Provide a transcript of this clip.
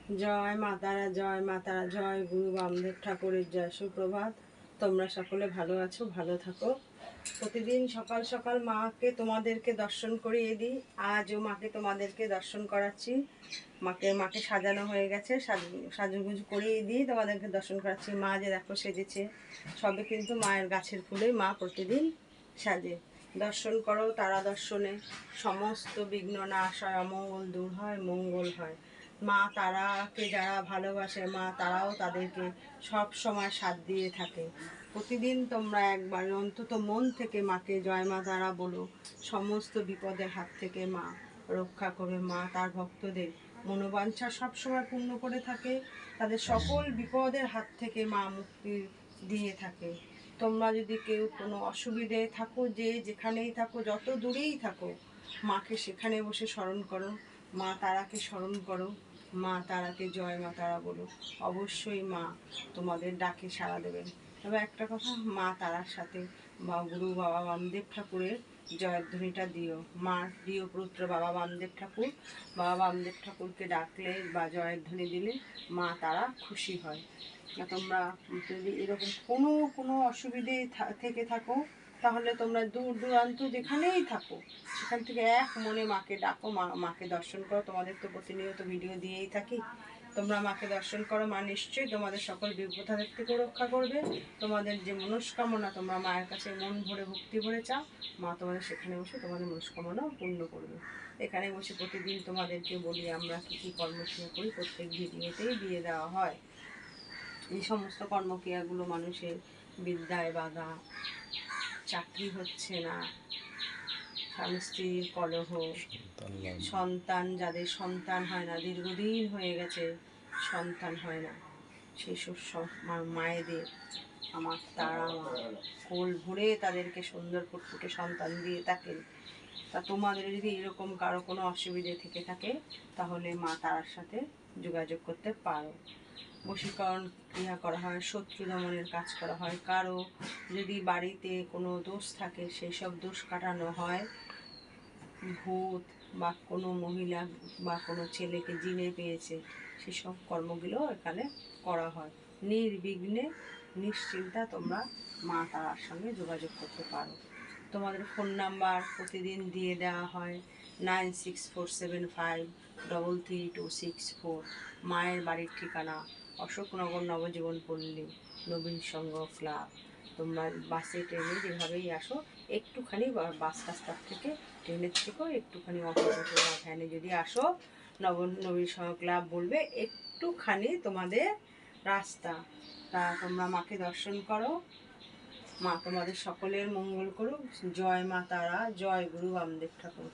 জয় মা তারা, জয় মা তারা, জয় গুরু বামদেব ঠাকুরের জয়। সুপ্রভাত। তোমরা সকলে ভালো আছো, ভালো থাকো। প্রতিদিন সকাল সকাল মাকে তোমাদেরকে দর্শন করিয়ে দিই। আজও মাকে তোমাদেরকে দর্শন করাচ্ছি। মাকে সাজানো হয়ে গেছে, সাজুগুজু করিয়ে দিই, তোমাদেরকে দর্শন করাচ্ছি। মা যে দেখো সেজেছে, সবে কিন্তু মায়ের গাছের ফুলেই মা প্রতিদিন সাজে। দর্শন করো, তারা দর্শনে সমস্ত বিঘ্ন নাশ হয়, অমঙ্গল দূর হয়, মঙ্গল হয়। মা তারাকে যারা ভালোবাসে, মা তারাও তাদেরকে সব সময় সাথ দিয়ে থাকে। প্রতিদিন তোমরা একবার অন্তত মন থেকে মাকে জয় মা তারা বলো। সমস্ত বিপদের হাত থেকে মা রক্ষা করবে। মা তার ভক্তদের মনোবাঞ্ছা সবসময় পূর্ণ করে থাকে। তাদের সকল বিপদের হাত থেকে মা মুক্তি দিয়ে থাকে। তোমরা যদি কেউ কোনো অসুবিধে থাকো, যে যেখানেই থাকো, যত দূরেই থাকো, মাকে সেখানে বসে স্মরণ করো, মা তারাকে স্মরণ করো, মা তারাকে জয় মা তারা বলো। অবশ্যই মা তোমাদের ডাকে সাড়া দেবেন। তবে একটা কথা, মা তারার সাথে বা গুরু বাবা বামদেব ঠাকুরের জয়ধ্বনিটা দিও। মার প্রিয় পুত্র বাবা বামদেব ঠাকুর, বাবা বামদেব ঠাকুরকে ডাকলে বা জয়ধ্বনি দিলে মা তারা খুশি হয়। তোমরা যদি এরকম কোনো কোনো অসুবিধে থেকে থাকো, তাহলে তোমরা দূর দূরান্ত যেখানেই থাকো, সেখান থেকে এক মনে মাকে ডাকো, মাকে দর্শন করো। তোমাদের তো প্রতিনিয়ত ভিডিও দিয়েই থাকি। তোমরা মাকে দর্শন করো, মা নিশ্চয়ই তোমাদের সকল বিপদের থেকে রক্ষা করবে। তোমাদের যে মনস্কামনা তোমরা মায়ের কাছে মন ভরে ভক্তি ভরে চাও, মা তোমাদের সেখানে বসে তোমাদের মনস্কামনাও পূর্ণ করবে। এখানে বসে প্রতিদিন তোমাদেরকে বলি আমরা কী কী কর্মক্রিয়া করি, প্রত্যেক ভিডিওতেই দিয়ে দেওয়া হয়। এই সমস্ত কর্মক্রিয়াগুলো মানুষের বিদ্যায় বাধা, চাকরি হচ্ছে না, স্বামী স্ত্রীর কলহ, সন্তান যাদের সন্তান হয় না, দীর্ঘদিন হয়ে গেছে সন্তান হয় না, সেই সব মায়েদের আমার তারা মা কোল ভরে তাদেরকে সুন্দর ফুটফুটে সন্তান দিয়ে থাকেন। তা তোমাদের যদি এরকম কারো কোনো অসুবিধে থেকে থাকে, তাহলে মা তারার সাথে যোগাযোগ করতে পারো। বশীকরণ ক্রিয়া করা হয়, শত্রু দমনের কাজ করা হয়। কারো যদি বাড়িতে কোনো দোষ থাকে, সেই সব দোষ কাটানো হয়। ভূত বা কোনো মহিলা বা কোনো ছেলেকে জিনে পেয়েছে, সেসব কর্মগুলো এখানে করা হয়। নির্বিঘ্নে নিশ্চিন্তা তোমরা মা তারার সঙ্গে যোগাযোগ করতে পারো। তোমাদের ফোন নাম্বার প্রতিদিন দিয়ে দেওয়া হয় 9647533264। মায়ের বাড়ির ঠিকানা অশোকনগর নবজীবন পল্লী, নবীন সংঘ ক্লাব। তোমরা বাসে ট্রেনে যেভাবেই আসো, একটুখানি বাস রাস্তার থেকে, ট্রেনের থেকেও একটুখানি অটো বা ভ্যানে যদি আসো, নবীন সংঘ ক্লাব বলবে, একটুখানি তোমাদের রাস্তা। তা তোমরা মাকে দর্শন করো, মা তোমাদের সকলের মঙ্গল করুক। জয় মা তারা, জয় গুরু বামদেব ঠাকুর।